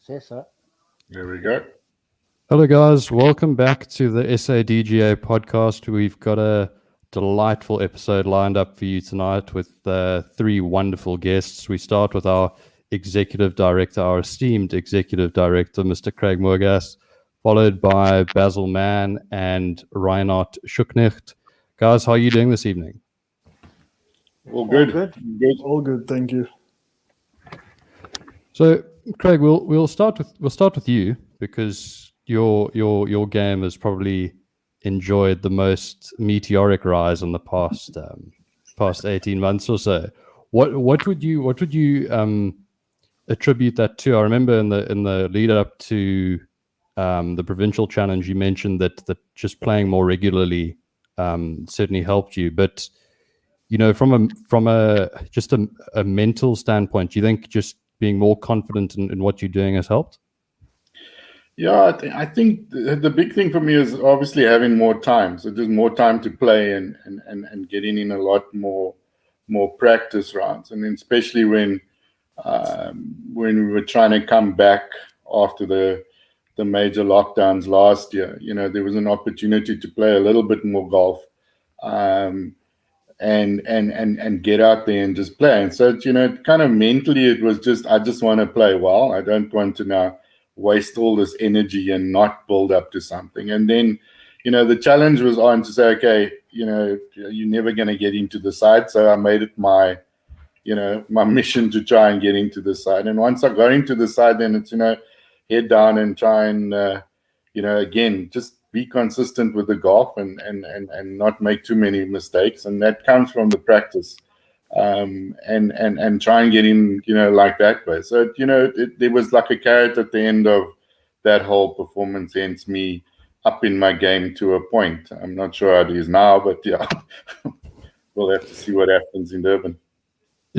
Says so. There we go. Hello, guys. Welcome back to the SADGA podcast. We've got a delightful episode lined up for you tonight with three wonderful guests. We start with our executive director, our esteemed executive director, Mr. Craig Moorgas, followed by Basil Mann and Reinard Schuhknecht. Guys, how are you doing this evening? All good. All good, thank you. So, Craig, we'll start with you because your game has probably enjoyed the most meteoric rise in the past 18 months or so. What would you attribute that to? I remember in the lead up to the provincial challenge, you mentioned that just playing more regularly certainly helped you. But from a mental standpoint, do you think just being more confident in what you're doing has helped? Yeah, I think the big thing for me is obviously having more time. So just more time to play and getting in a lot more practice rounds. And especially when we were trying to come back after the major lockdowns last year, there was an opportunity to play a little bit more golf and get out there and just play. And so, kind of mentally it was just, I just want to play well. I don't want to now waste all this energy and not build up to something. And then, the challenge was on to say, okay, you're never going to get into the side. So I made it my mission to try and get into the side. And once I got into the side, then it's, head down and try and, again, just be consistent with the golf and not make too many mistakes. And that comes from the practice. And try and get in, like that way. So, there was like a carrot at the end of that whole performance, hence me up in my game to a point. I'm not sure how it is now, but yeah, we'll have to see what happens in Durban.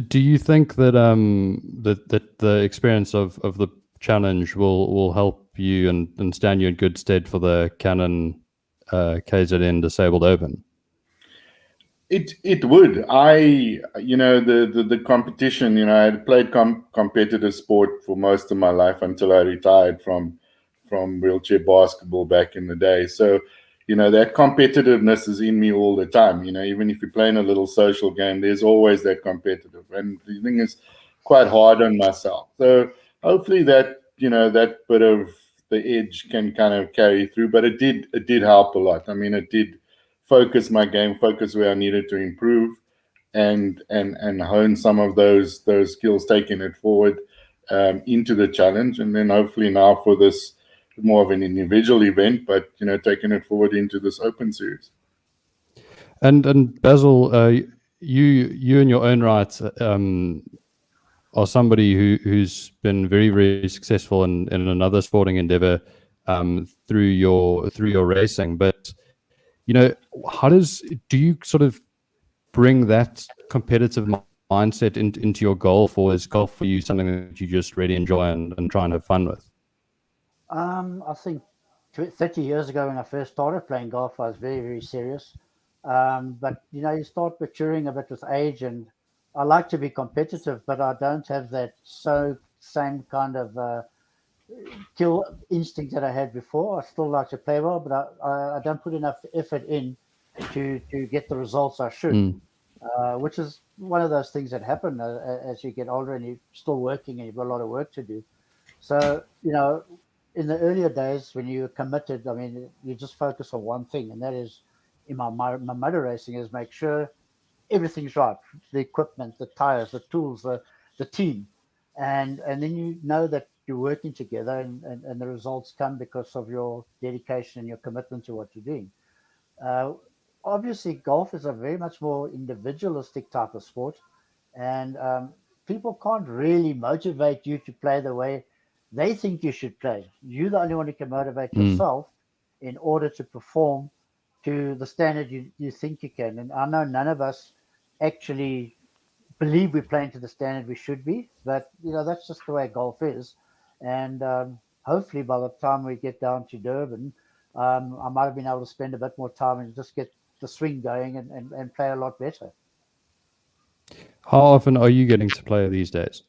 Do you think that that the experience of the challenge will help you and stand you in good stead for the Canon KZN Disabled Open? It would. The competition, I had played competitive sport for most of my life until I retired from wheelchair basketball back in the day. So, that competitiveness is in me all the time. Even if you're playing a little social game, there's always that competitive. And the thing is quite hard on myself. So hopefully that, that bit of the edge can kind of carry through. But it did help a lot. I mean, it did focus my game, focus where I needed to improve and hone some of those skills, taking it forward into the challenge. And then hopefully now for this more of an individual event, but, taking it forward into this open series. And Basil, you in your own right are somebody who's been very, very successful in another sporting endeavor through your racing. But how do you sort of bring that competitive mindset into your golf, or is golf for you something that you just really enjoy and try and have fun with? I think 30 years ago when I first started playing golf, I was very, very serious. But, you start maturing a bit with age, and I like to be competitive, but I don't have that same kind of kill instinct that I had before. I still like to play well, but I don't put enough effort in to get the results I should, which is one of those things that happen as you get older and you're still working and you've got a lot of work to do. So, in the earlier days when you were committed, I mean, you just focus on one thing, and that is, in my motor racing, is make sure everything's right, the equipment, the tires, the tools, the team, and then you know that you're working together and the results come because of your dedication and your commitment to what you're doing. Obviously, golf is a very much more individualistic type of sport, and people can't really motivate you to play the way they think you should play. You're the only one who can motivate yourself in order to perform to the standard you think you can. And I know none of us actually believe we're playing to the standard we should be, but that's just the way golf is. And hopefully by the time we get down to Durban, I might have been able to spend a bit more time and just get the swing going and play a lot better. How often are you getting to play these days?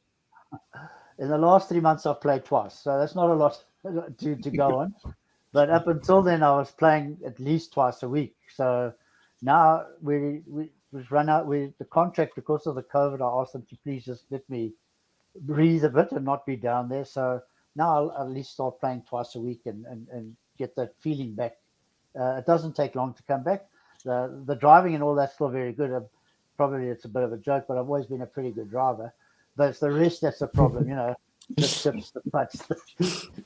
In the last 3 months, I've played twice, so that's not a lot to go on. But up until then, I was playing at least twice a week. So now we've run out with the contract because of the COVID. I asked them to please just let me breathe a bit and not be down there. So now I'll at least start playing twice a week and get that feeling back. It doesn't take long to come back. The driving and all that's still very good. Probably it's a bit of a joke, but I've always been a pretty good driver. But it's the rest that's the problem, you know, the chips, the putts,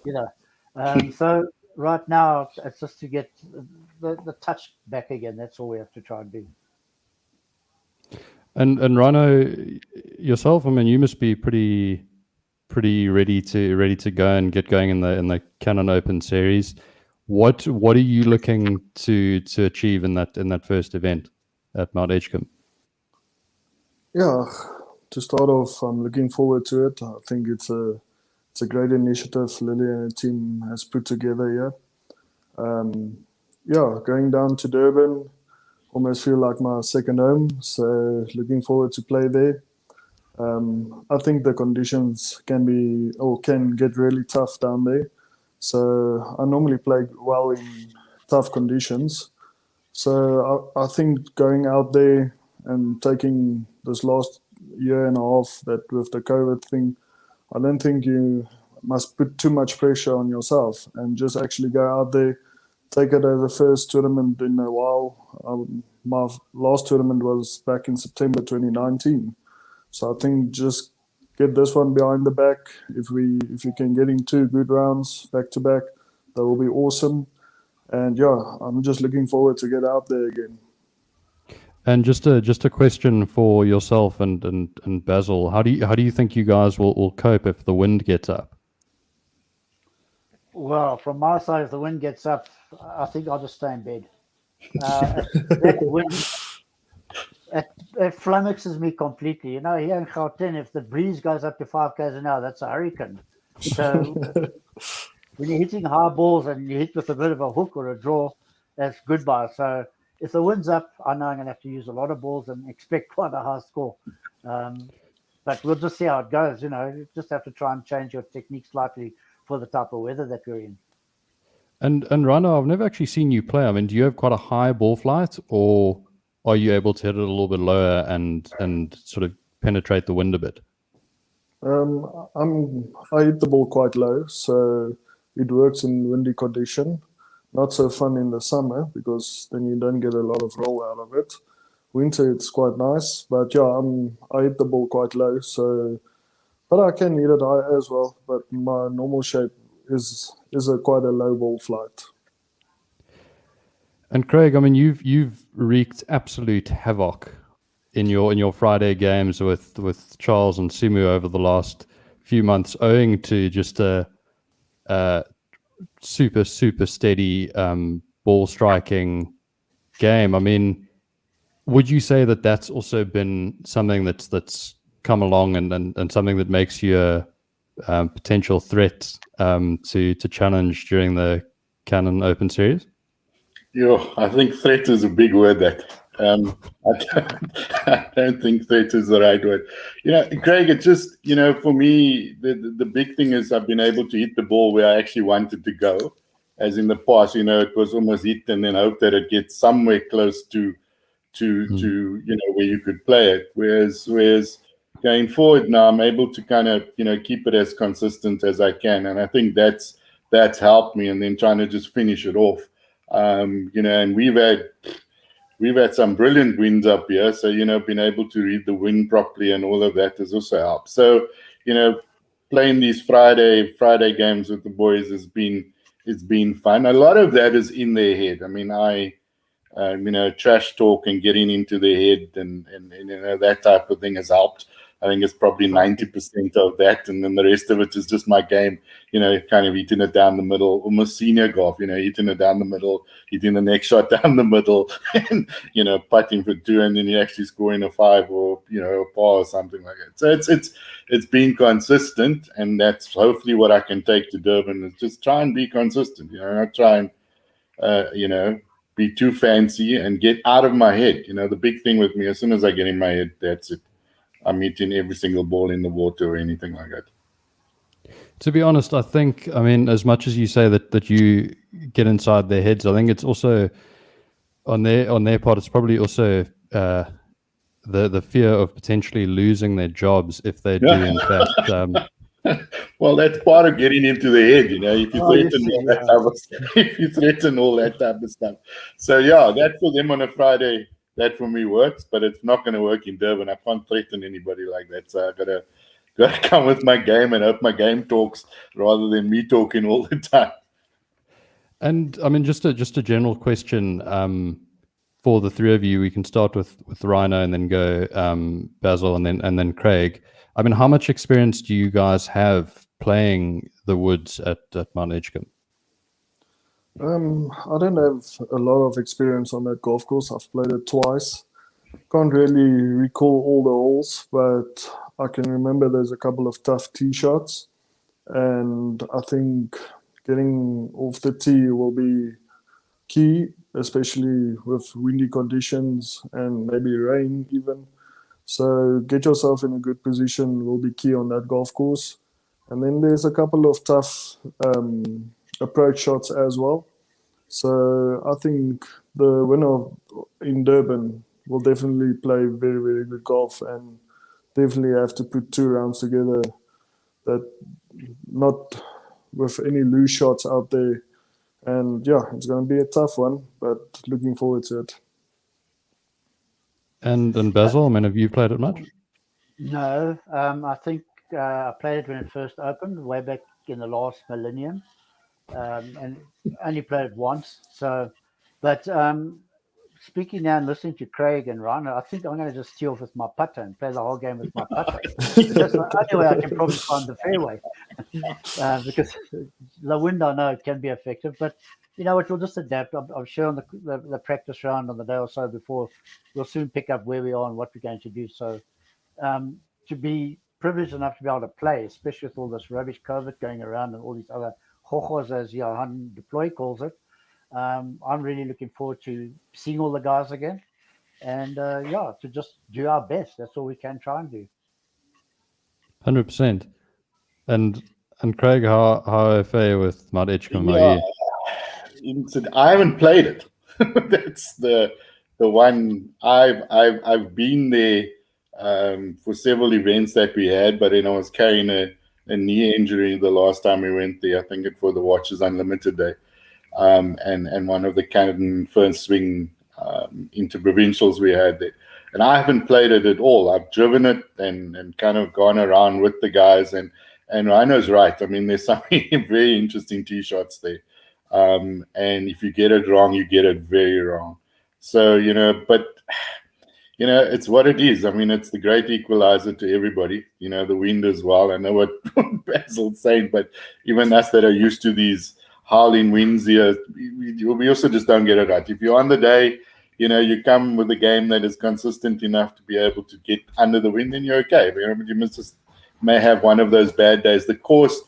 you know. So right now it's just to get the touch back again. That's all we have to try and do. And Rhino, yourself, I mean, you must be pretty ready to go and get going in the Canon Open series. What are you looking to achieve in that first event at Mount Edgecombe? Yeah, to start off, I'm looking forward to it. I think it's a great initiative Lily and the team has put together here. Yeah, going down to Durban, almost feel like my second home. So looking forward to play there. I think the conditions can get really tough down there. So I normally play well in tough conditions. So I think going out there and taking this last year and a half that with the COVID thing, I don't think you must put too much pressure on yourself and just actually go out there, take it as a first tournament in a while. My last tournament was back in September 2019. So I think just get this one behind the back. If you can get in 2 good rounds back to back, that will be awesome. And yeah, I'm just looking forward to get out there again. And just a question for yourself and Basil. How do you think you guys will cope if the wind gets up? Well, from my side, if the wind gets up, I think I'll just stay in bed. That wind, it flummoxes me completely. You know, here in Gauteng, if the breeze goes up to 5 km an hour, that's a hurricane. So when you're hitting high balls and you hit with a bit of a hook or a draw, that's goodbye. So if the wind's up, I know I'm going to have to use a lot of balls and expect quite a high score. But we'll just see how it goes. You know, you just have to try and change your technique slightly for the type of weather that we're in. And Rhino, I've never actually seen you play. I mean, do you have quite a high ball flight, or are you able to hit it a little bit lower and sort of penetrate the wind a bit? I hit the ball quite low, so it works in windy condition. Not so fun in the summer because then you don't get a lot of roll out of it. Winter it's quite nice, but yeah, I hit the ball quite low, so but I can hit it high as well. But my normal shape is quite a low ball flight. And Craig, I mean, you've wreaked absolute havoc in your Friday games with Charles and Simu over the last few months, owing to just a super steady ball striking game. I mean, would you say that that's also been something that's come along and something that makes you a potential threat to challenge during the Canon Open series? I think threat is a big word. That I don't think threat is the right word. You know, Craig, it's just, you know, for me, the big thing is I've been able to hit the ball where I actually wanted to go. As in the past, you know, it was almost hit and then hope that it gets somewhere close to you know, where you could play it. Whereas going forward now, I'm able to kind of, you know, keep it as consistent as I can, and I think that's helped me. And then trying to just finish it off. You know, and we've had some brilliant wins up here. So, you know, being able to read the wind properly and all of that has also helped. So, you know, playing these Friday games with the boys it's been fun. A lot of that is in their head. I mean, you know, trash talk and getting into their head and you know, that type of thing has helped. I think it's probably 90% of that, and then the rest of it is just my game, you know, kind of hitting it down the middle, almost senior golf, you know, hitting it down the middle, hitting the next shot down the middle, and, you know, putting for 2, and then you actually scoring a 5 or, you know, a par or something like that. So it's been consistent, and that's hopefully what I can take to Durban, is just try and be consistent, you know, not try and, you know, be too fancy and get out of my head. You know, the big thing with me, as soon as I get in my head, that's it. I'm hitting every single ball in the water or anything like that. To be honest, I think, I mean, as much as you say that you get inside their heads, I think it's also on their part. It's probably also the fear of potentially losing their jobs if they do, in fact. Well, that's part of getting into the head, you know. If you Oh, you threaten see, all that type of, if you threaten all that type of stuff. So yeah, that for them on a Friday, that for me works, but it's not going to work in Durban. I can't threaten anybody like that. So I gotta come with my game and hope my game talks rather than me talking all the time. And I mean, just a general question for the three of you. We can start with Rhino and then go Basil and then Craig. I mean, how much experience do you guys have playing the woods at Mount Edgecombe? I don't have a lot of experience on that golf course. I've played it twice. Can't really recall all the holes, but I can remember there's a couple of tough tee shots. And I think getting off the tee will be key, especially with windy conditions and maybe rain even. So get yourself in a good position will be key on that golf course. And then there's a couple of tough approach shots as well. So I think the winner in Durban will definitely play very, very good golf and definitely have to put 2 rounds together that not with any loose shots out there. And yeah, it's going to be a tough one, but looking forward to it. And Basil, I mean, have you played it much? No, I think I played it when it first opened, way back in the last millennium, and only played it once. So, but speaking now and listening to Craig and Rhino, I think I'm going to just tee off with my putter and play the whole game with my putter. That's the only way I can probably find the fairway, because the wind, I know, can be effective, but you know what, we'll just adapt. I'm sure on the practice round on the day or so before, we'll soon pick up where we are and what we're going to do. So to be privileged enough to be able to play, especially with all this rubbish COVID going around and all these other hochos, as Johan Deploy calls it, I'm really looking forward to seeing all the guys again. And to just do our best. That's all we can try and do. 100%. And Craig, how are you with Mount Edgecombe? Yeah. I haven't played it. That's the one. I've been there for several events that we had, but then I was carrying a knee injury the last time we went there. I think it for the Watches Unlimited day, and one of the Canon first swing interprovincials we had there. And I haven't played it at all. I've driven it and kind of gone around with the guys. And Rhino's right. I mean, there's some very interesting tee shots there. And if you get it wrong, you get it very wrong. So, but, it's what it is. I mean, it's the great equalizer to everybody, the wind as well. I know what Basil's saying, but even us that are used to these howling winds here, we also just don't get it right. If you're on the day, you come with a game that is consistent enough to be able to get under the wind, then you're okay. But you just may have one of those bad days. The course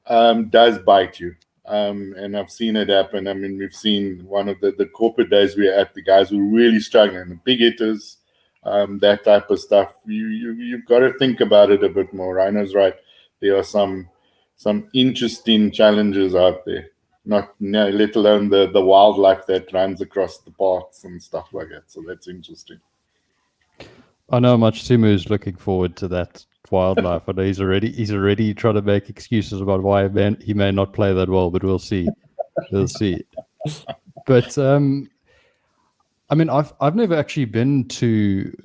does bite you. And I've seen it happen. I mean, we've seen one of the corporate days we were at, the guys were really struggling, the big hitters, that type of stuff. You've got to think about it a bit more. Rhino's right. There are some interesting challenges out there. Let alone the wildlife that runs across the paths and stuff like that. So that's interesting. I know Matsumu's looking forward to that wildlife. I know he's already trying to make excuses about why he may not play that well, but we'll see. We'll see. But I mean, I've never actually been to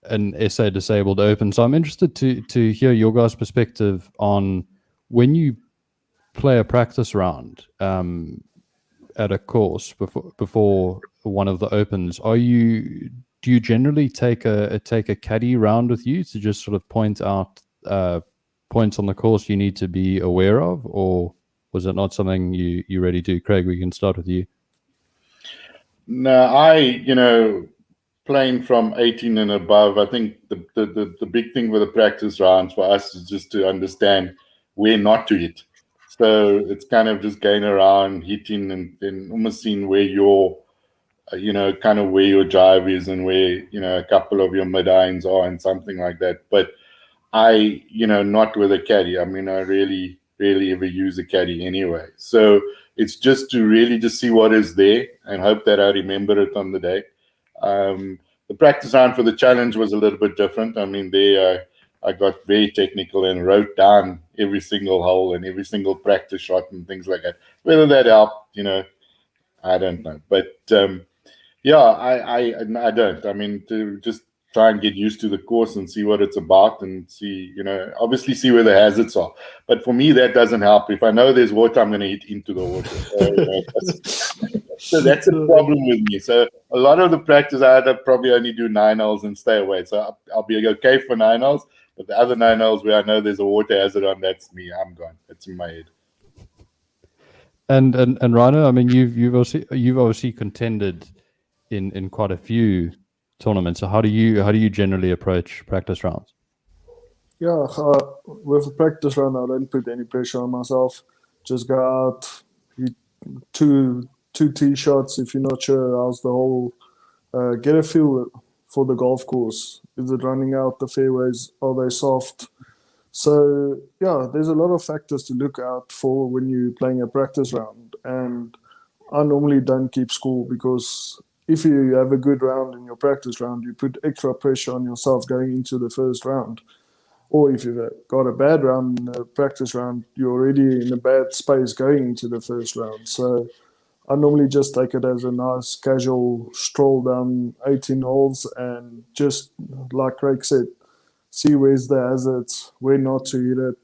an SA Disabled Open, so I'm interested to hear your guys' perspective on when you play a practice round at a course before one of the opens. Do you generally take a caddy round with you to just sort of point out points on the course you need to be aware of, or was it not something you really do? Craig, we can start with you. No, playing from 18 and above, I think the big thing with the practice rounds for us is just to understand where not to hit. So it's kind of just going around hitting and then almost seeing where your, kind of where your drive is and where, a couple of your mid-irons are and something like that. But not with a caddy. I mean, I really really ever use a caddy anyway. So it's just to really just see what is there and hope that I remember it on the day. The practice round for the challenge was a little bit different. I mean, there I got very technical and wrote down every single hole and every single practice shot and things like that. Whether that helped, I don't know. But yeah, I don't. I mean, to just try and get used to the course and see what it's about and see, obviously see where the hazards are. But for me, that doesn't help. If I know there's water, I'm going to hit into the water. So that's a problem with me. So a lot of the practice, I had to probably only do 9 holes and stay away. So I'll be okay for 9 holes. But the other 9 holes where I know there's a water hazard on, that's me. I'm gone. It's in my head. And Rhino, I mean, you've obviously contended in quite a few tournaments. So how do you generally approach practice rounds? Yeah, with a practice round, I don't put any pressure on myself. Just go out, hit two tee shots. If you're not sure how's the hole, get a feel for the golf course. Is it running out the fairways? Are they soft? So yeah, there's a lot of factors to look out for when you're playing a practice round. And I normally don't keep score, because if you have a good round in your practice round, you put extra pressure on yourself going into the first round. Or if you've got a bad round in the practice round, you're already in a bad space going into the first round. So I normally just take it as a nice casual stroll down 18 holes and just, like Craig said, see where's the hazards, where not to hit it.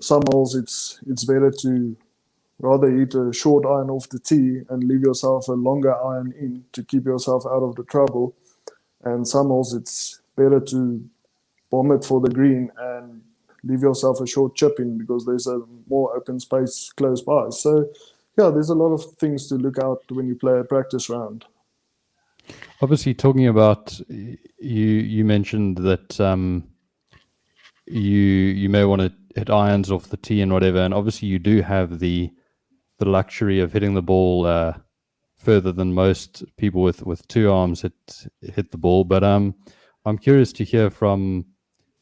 Some holes it's better to rather hit a short iron off the tee and leave yourself a longer iron in to keep yourself out of the trouble. And some holes it's better to bomb it for the green and leave yourself a short chip in, because there's a more open space close by. So yeah, there's a lot of things to look out when you play a practice round. Obviously, talking about, you mentioned that you may want to hit irons off the tee and whatever, and obviously you do have the luxury of hitting the ball further than most people with two arms hit the ball. But I'm curious to hear from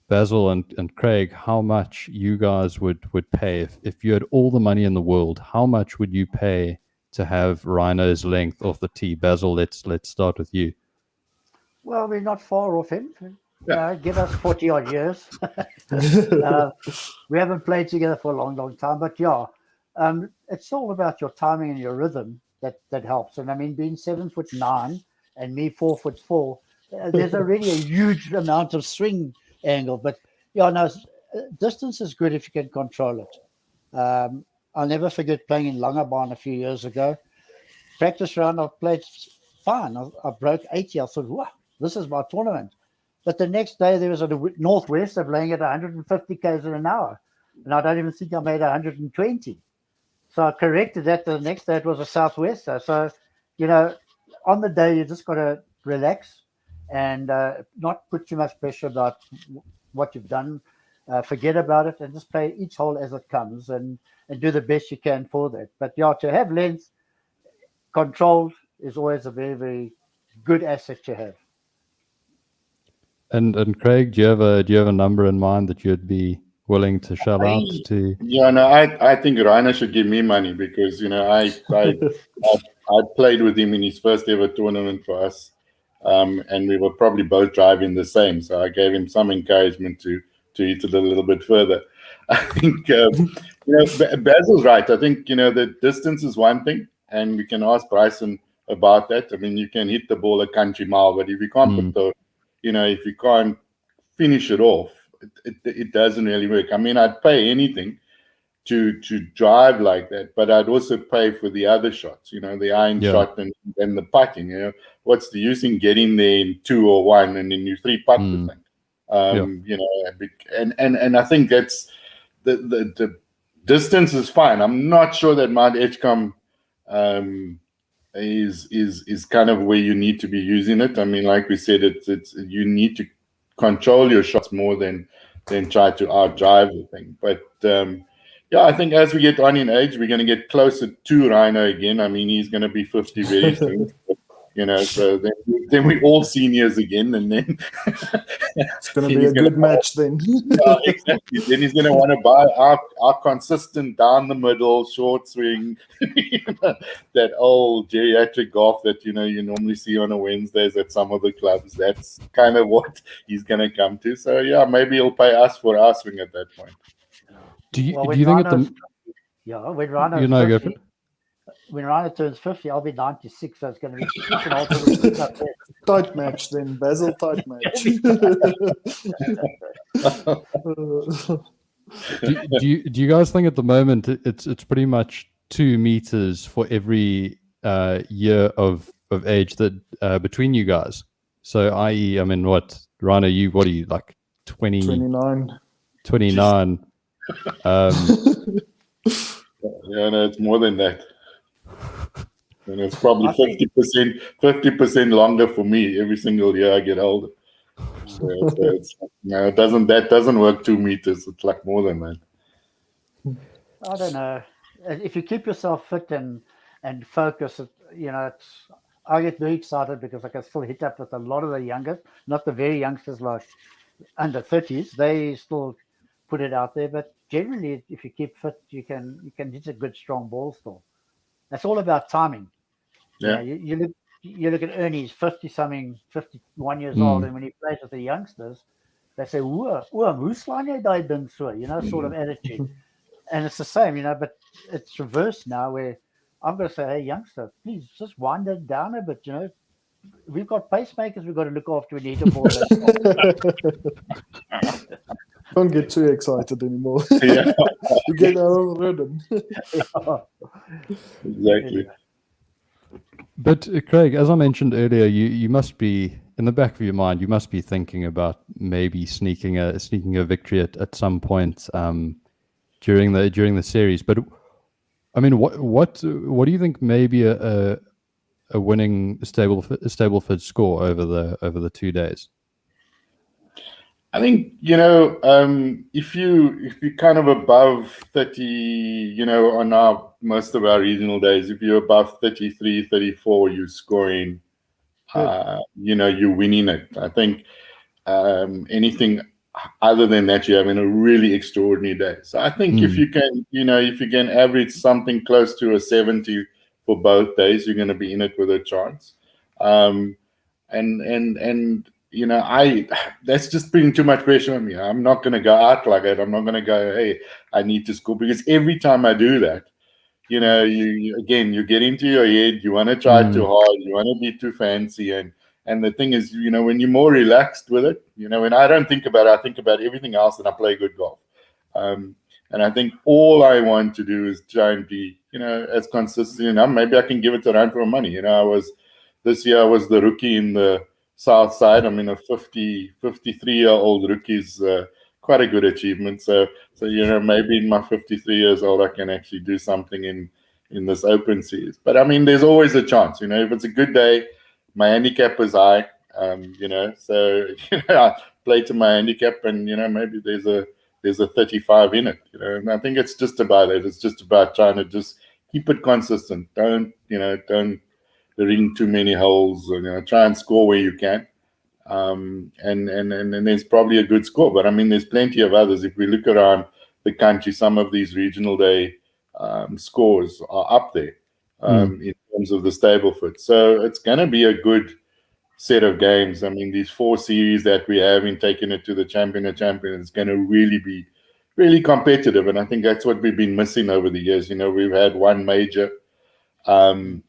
Basil and Craig how much you guys would pay if you had all the money in the world. How much would you pay to have Rhino's length off the tee? Basil, let's start with you. Well, we're not far off him. Give us 40 odd years. We haven't played together for a long, long time, but yeah, it's all about your timing and your rhythm that helps. And I mean, being 7'9" and me 4'4", there's already a huge amount of swing angle. But yeah, no, distance is good if you can control it. I'll never forget playing in Langebaan a few years ago. Practice round, I played fine. I broke 80. I thought, wow, this is my tournament. But the next day, there was a northwest of laying at 150 k's an hour. And I don't even think I made 120. So I corrected that. The next day, it was a southwester. So, on the day, you just got to relax and not put too much pressure about what you've done. Forget about it and just play each hole as it comes and do the best you can for that. But yeah, to have length controlled is always a very, very good asset to have. And Craig, do you have a number in mind that you'd be willing to shell out to? Yeah, no, I think Rhino should give me money, because I played with him in his first ever tournament for us, and we were probably both driving the same. So I gave him some encouragement to hit it a little bit further. I think Basil's right. I think the distance is one thing, and we can ask Bryson about that. I mean, you can hit the ball a country mile, but if you can't put the if you can't finish it off, it doesn't really work. I mean, I'd pay anything to drive like that, but I'd also pay for the other shots, the iron shot and the putting. What's the use in getting there in 2 or 1 and then you 3 putt the thing? And I think that's the distance is fine. I'm not sure that Mount Edgecombe is kind of where you need to be using it. I mean, like we said, it's you need to control your shots more than try to outdrive the thing. But I think as we get on in age, we're going to get closer to Rhino again. I mean, he's going to be 50 very soon. So then we all seniors again, and then it's going to be a good match then. Yeah, exactly. Then he's going to want to buy our consistent down the middle short swing, that old geriatric golf that you normally see on a Wednesdays at some of the clubs. That's kind of what he's going to come to. So yeah, maybe he'll pay us for our swing at that point. Do you think at the when Rhino's go 50, when Rhino turns 50, I'll be 96, so it's going to be an alternate. Tight match then, Basil. Tight match. do you guys think at the moment it's pretty much 2 meters for every year of age that between you guys? So, i.e., I mean, what Rhino? What are you like? 29. 29. Yeah, no, it's more than that. And it's probably 50% longer for me every single year I get older. So that doesn't work 2 meters. It's like more than that. I don't know. If you keep yourself fit and focus, I get very excited because I can still hit up with a lot of the youngest, not the very youngsters like under 30s. They still put it out there, but generally, if you keep fit, you can hit a good strong ball still. That's all about timing. Yeah. You look at Ernie, he's 51 years old, and when he plays with the youngsters, they say, "Hoe slaan jy daai ding so?" Sort of attitude. And it's the same, but it's reversed now where I'm going to say, "Hey, youngster, please just wind it down a bit." We've got pacemakers we've got to look after when you hit a ball. Don't get too excited anymore. Yeah. You get out of rhythm. Exactly. But Craig, as I mentioned earlier, you must be in the back of your mind. You must be thinking about maybe sneaking a victory at some point during the series. But I mean, what do you think? Maybe a winning Stableford score over the 2 days. I think if you kind of above 30, on most of our regional days, if you're above 33, 34, you're scoring. You're winning it. I think anything other than that, you're having a really extraordinary day. So I think if you can average something close to a 70 for both days, you're going to be in it with a chance. That's just putting too much pressure on me. I'm not going to go out like that. I'm not going to go, hey, I need to score, because every time I do that, you get into your head. You want to try too hard. You want to be too fancy. And the thing is, when you're more relaxed with it, when I don't think about it, I think about everything else, and I play good golf. And I think all I want to do is try and be, as consistent. Maybe I can give it a run for money. This year I was the rookie in the South Side. I mean, a 53-year-old rookie is quite a good achievement. So maybe in my 53 years old, I can actually do something in this Open series. But I mean, there's always a chance. If it's a good day, my handicap is high. So I play to my handicap, and maybe there's a 35 in it. And I think it's just about it. It's just about trying to just keep it consistent. Don't ring too many holes. Try and score where you can. And there's probably a good score. But I mean, there's plenty of others. If we look around the country, some of these regional day scores are up there in terms of the Stableford. So it's going to be a good set of games. I mean, these 4 series that we have in taking it to the champion of champions is going to really be really competitive. And I think that's what we've been missing over the years. We've had one major, and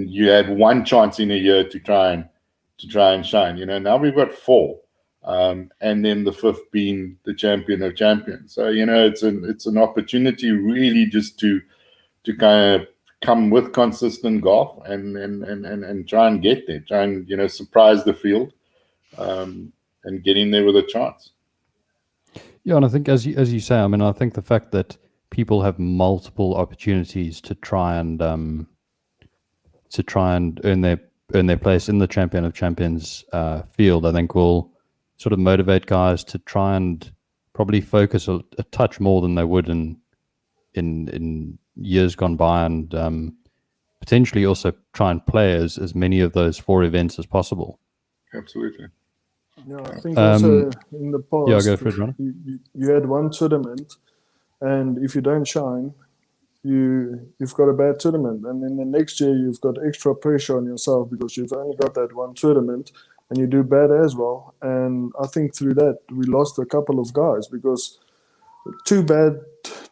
you had one chance in a year to try and shine. Now we've got 4, and then the 5th being the champion of champions. So it's an opportunity really just to kind of come with consistent golf and try and get there, try and surprise the field, and get in there with a chance. Yeah, and I think as you say, I mean, I think the fact that people have multiple opportunities to try and earn their place in the champion of champions field, I think will sort of motivate guys to try and probably focus a touch more than they would in years gone by, and potentially also try and play as many of those 4 events as possible. Absolutely. Yeah, I think also in the past, Yeah, go for it, Rhino. you had one tournament, and if you don't shine, you've got a bad tournament, and then the next year you've got extra pressure on yourself because you've only got that one tournament, and you do bad as well. And I think through that we lost a couple of guys because 2 bad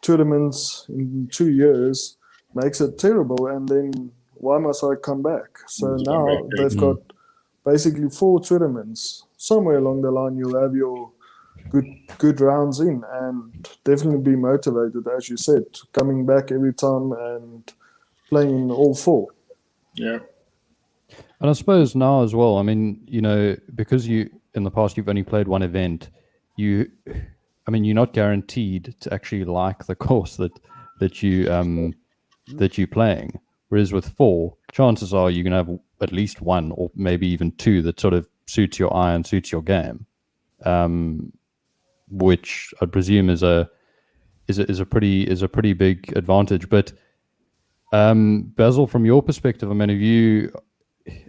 tournaments in 2 years makes it terrible. And then why must I come back? So now they've got basically 4 tournaments. Somewhere along the line, you'll have your good rounds in, and definitely be motivated, as you said, coming back every time and playing in all 4. Yeah. And I suppose now as well, I mean, because in the past you've only played one event, you're not guaranteed to actually like the course that you're playing. Whereas with 4, chances are you're going to have at least 1 or maybe even 2 that sort of suits your eye and suits your game, which I presume is a pretty big advantage. But Basil, from your perspective, I mean,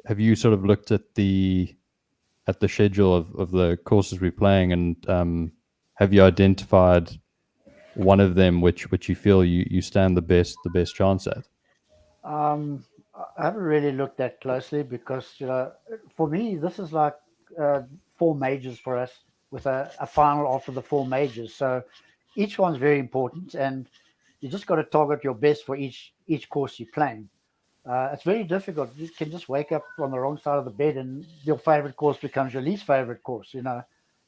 have you sort of looked at the schedule of the courses we're playing, and have you identified one of them which you feel you stand the best chance at? I haven't really looked that closely because, for me, this is like 4 majors for us with a final after the 4 majors. So each one's very important, and you just got to target your best for each course you're playing. It's very difficult. You can just wake up on the wrong side of the bed and your favorite course becomes your least favorite course,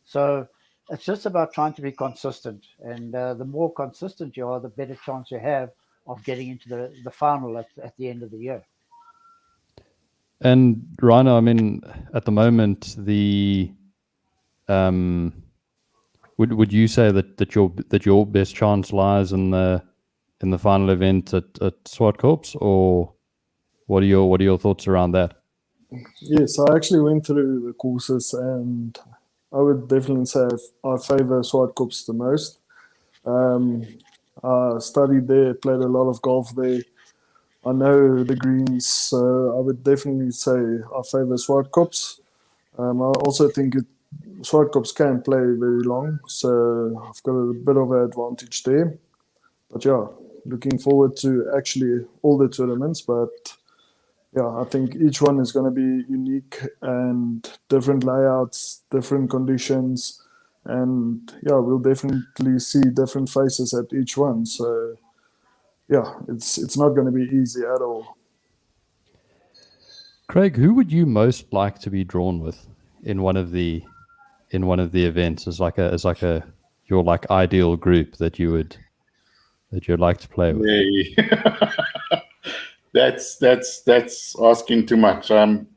So it's just about trying to be consistent. And the more consistent you are, the better chance you have of getting into the final at the end of the year. And Rhino, I mean, at the moment, would you say that your best chance lies in the final event at Swartkorps, or what are your thoughts around that? Yes, I actually went through the courses, and I would definitely say I favor Swartkorps the most. I studied there, played a lot of golf there. I know the greens, so I would definitely say I favor Swartkorps. I also think Swartkorps can play very long, so I've got a bit of an advantage there. But yeah, looking forward to actually all the tournaments. But yeah, I think each one is going to be unique and different layouts, different conditions. And yeah, we'll definitely see different faces at each one. So yeah, it's not going to be easy at all. Craig, who would you most like to be drawn with in one of the events as your like ideal group that you'd like to play with? Yeah. That's asking too much. The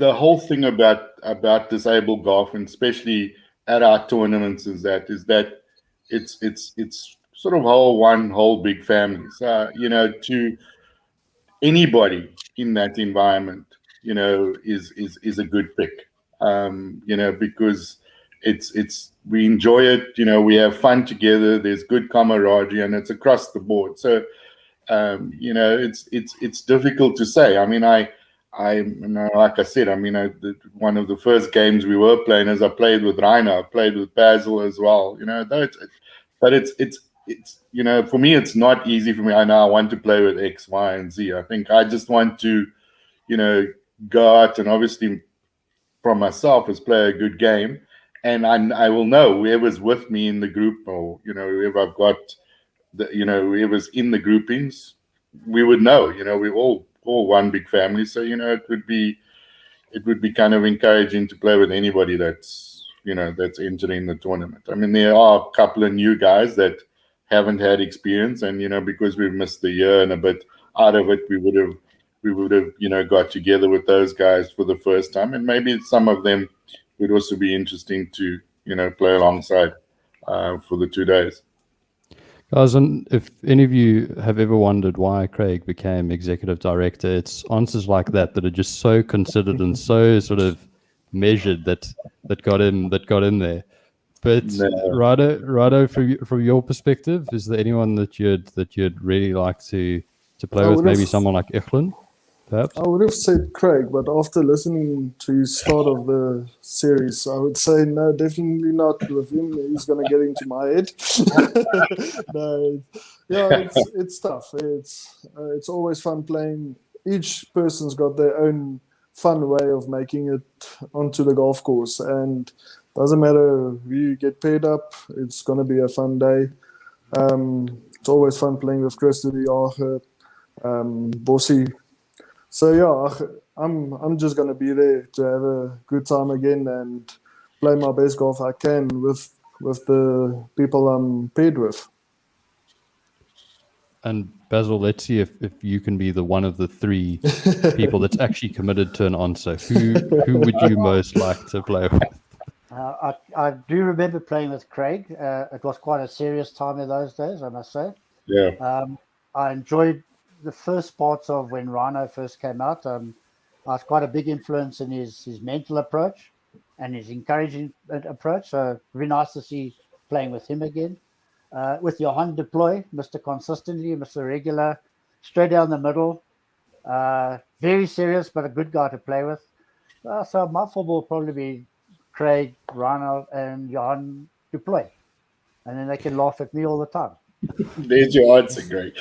whole thing about disabled golf, and especially at our tournaments, is that it's sort of one whole big family. So to anybody in that environment, is a good pick. Because we enjoy it. We have fun together. There's good camaraderie, and it's across the board. So it's difficult to say. I mean, like I said, I mean, one of the first games we were playing, as I played with Rhino, I played with Basil as well. But it's for me, it's not easy for me. I know I want to play with X, Y, and Z. I think I just want to, go out and obviously from myself is play a good game, and I will know whoever's with me in the group, or whoever I've got, whoever's in the groupings, we would know. We're all one big family, so it would be kind of encouraging to play with anybody that's entering the tournament. I mean, there are a couple of new guys that haven't had experience, and because we've missed the year and a bit out of it, we would have got together with those guys for the first time, and maybe some of them would also be interesting to play alongside for the 2 days. Guys, and if any of you have ever wondered why Craig became executive director, it's answers like that are just so considered and so sort of measured that got him there. But No. Rhino, from your perspective, is there anyone that you'd really like to play I with? would Maybe have- someone like Echlin, perhaps. I would have said Craig, but after listening to his start of the series, I would say no, definitely not with him. He's going to get into my head. No, yeah, it's tough. It's always fun playing. Each person's got their own fun way of making it onto the golf course, and doesn't matter who you get paired up. It's going to be a fun day. It's always fun playing with Chris de Jager, Bossy. So yeah, I'm just gonna be there to have a good time again and play my best golf I can with the people I'm paired with. And Basil, let's see if you can be the one of the three people that's actually committed to an answer. Who would you most like to play with? I do remember playing with Craig. It was quite a serious time in those days, I must say. Yeah. I enjoyed the first parts of when Rhino first came out. I was quite a big influence in his mental approach and his encouraging approach. So very nice to see playing with him again. With Johan Deploy, Mr. Consistently, Mr. Regular, straight down the middle. Very serious, but a good guy to play with. So my football will probably be Craig, Rhino, and Johan Deploy. And then they can laugh at me all the time. There's your answer, Greg.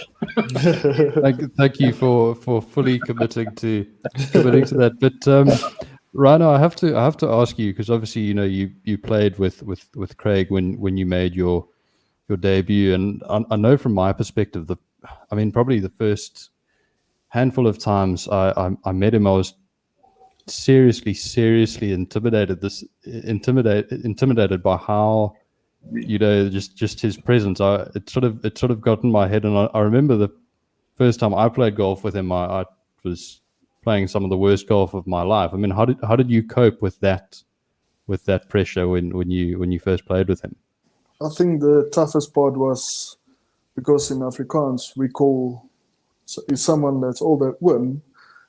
Thank you for fully committing to that. But Rhino, I have to ask you, because obviously you played with Craig when you made your debut, and I know from my perspective probably the first handful of times I met him, I was seriously intimidated by how just his presence. It sort of got in my head, and I remember the first time I played golf with him, I was playing some of the worst golf of my life. I mean, how did you cope with that pressure when you first played with him? I think the toughest part was because in Afrikaans we call is someone that's all that whim,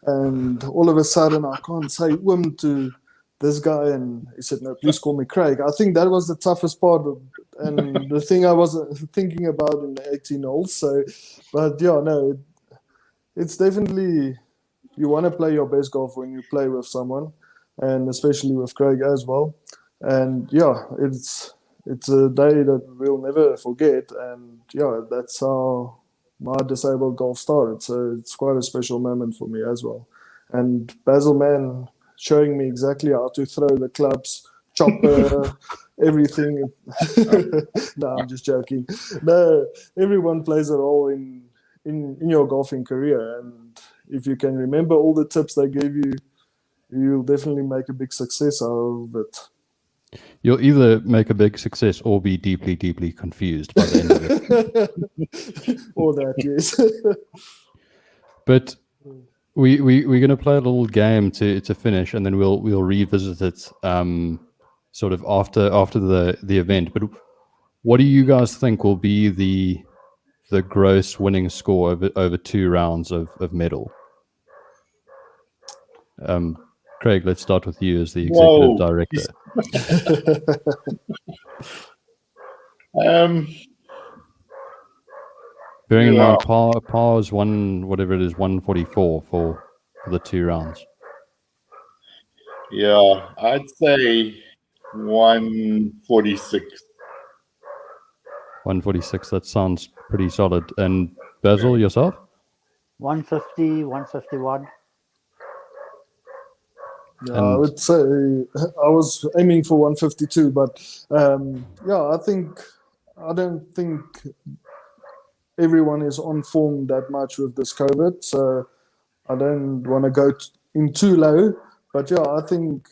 and all of a sudden I can't say whim to this guy, and he said, no, please call me Craig. I think that was the toughest part, and the thing I was thinking about in the 18 holes. So, but yeah, no, it's definitely, you want to play your best golf when you play with someone, and especially with Craig as well. And yeah, it's a day that we'll never forget, and yeah, that's how my disabled golf started. So it's quite a special moment for me as well. And Basil Mann showing me exactly how to throw the clubs, chopper, everything. No, I'm just joking. No, everyone plays a role in your golfing career, and if you can remember all the tips they gave you, you'll definitely make a big success out of it. You'll either make a big success or be deeply confused by the end of it. Or that, yes. But we're going to play a little game to finish, and then we'll revisit it sort of after the event. But what do you guys think will be the gross winning score over 2 rounds of medal? Craig, let's start with you as the executive director. Bearing in mind, par is 144 for the 2 rounds. Yeah, I'd say 146. 146. That sounds pretty solid. And Basil, yourself? 150, 151. Yeah, I would say I was aiming for 152, but yeah, I don't think everyone is on form that much with this COVID, so I don't want to go in too low. But yeah, I think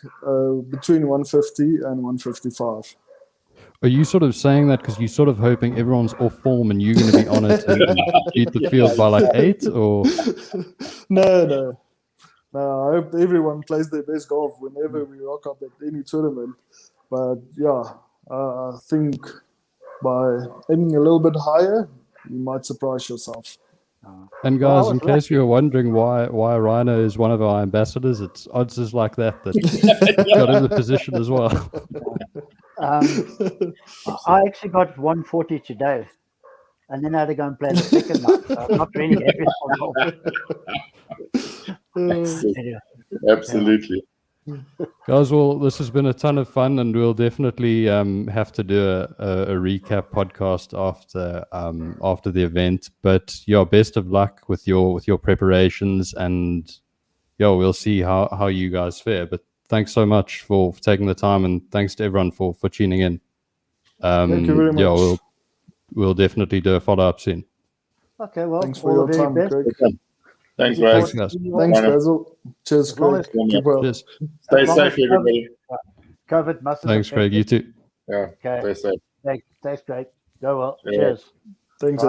between 150 and 155. Are you sort of saying that because you're sort of hoping everyone's off form and you're going to be on it and beat the field by like 8? Or No, I hope everyone plays their best golf whenever we rock up at any tournament. But yeah, I think by aiming a little bit higher, you might surprise yourself. And guys, in case you were wondering why Rhino is one of our ambassadors, it's odds is like that got in the position as well. I actually got 140 today, and then I had to go and play the second night. So I'm not really happy for Absolutely. Absolutely. Guys, well, this has been a ton of fun, and we'll definitely have to do a recap podcast after the event. But yeah, best of luck with your preparations, and yeah, we'll see how you guys fare. But thanks so much for taking the time, and thanks to everyone for tuning in. Thank you very much. Yeah, we'll definitely do a follow up soon. Okay, well, Thanks for all your the very time, best. Craig. Thanks, Thanks, guys. guys. Thanks, Basil. Cheers, As long Craig. as- Keep well. Cheers. Stay as long safe, as everybody. COVID mustn't Thanks, affect Craig. You it. too. Yeah, Okay. stay safe. Thanks, Craig. Go well. Yeah. Cheers. Thanks, Bye.